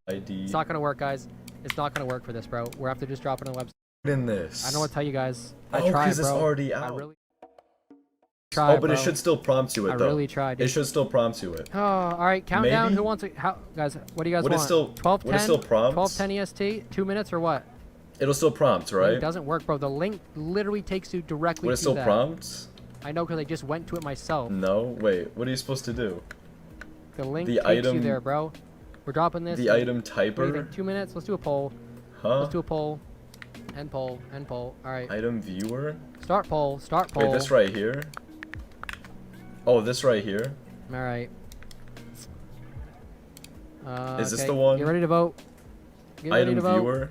ID. It's not gonna work, guys. It's not gonna work for this, bro. We're have to just drop it on the website. In this. I don't want to tell you guys. I Oh, tried, because it's bro. already out. I really tried, oh, but bro. it should still prompt you it, though. I really tried, dude. It should still prompt you it. Oh, all right. Countdown. Maybe? Who wants it? How, guys? What do you guys Would want? it still 12:10. would it still prompt? 12:10 EST. 2 minutes or what? It'll still prompt, right? It doesn't work, bro. The link literally takes you directly Would it to still that. prompt? I know, because I just went to it myself. No. Wait. What are you supposed to do? The link The takes item- you there, bro. We're dropping this. The item typer? What do you think? 2 minutes. Let's do a poll. Huh? Let's do a poll. End poll. End poll. All right. Item viewer? Start poll. Start poll. Wait, this right here? Oh, this right here? All right. Is this okay. the one? Get ready to vote. Get ready Item to vote. viewer?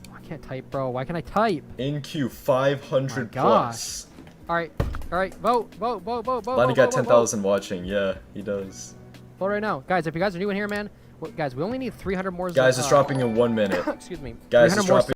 Oh, I can't type, bro. Why can't I type? In queue 500 Oh my plus. All right. All right. Vote. Vote. Vote. Vote. Vote. Lonnie vote, got vote, vote, 10,000 watching. Yeah, he does. Vote right now, guys. If you guys are new in here, man, well, guys, we only need 300 more. Guys, it's dropping in 1 minute. Excuse me. Guys, 300 it's more dropping.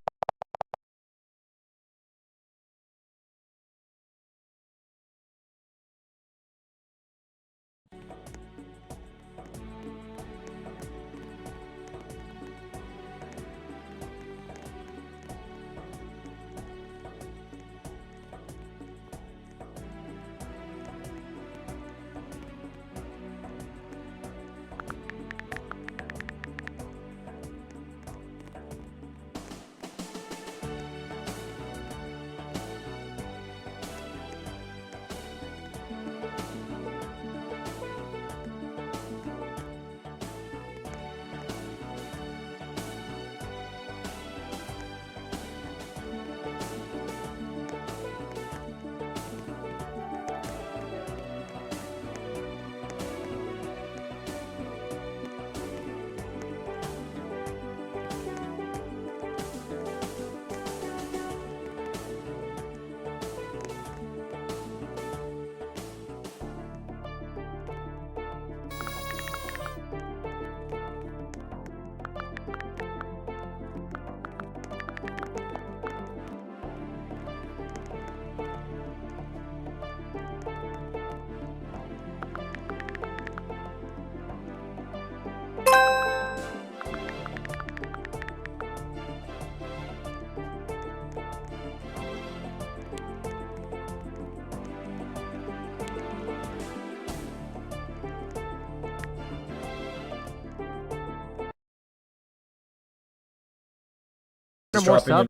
It's more dropping sub. in.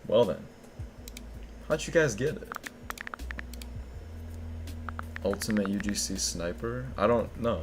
Well then. How'd you guys get it? Ultimate UGC sniper? I don't know.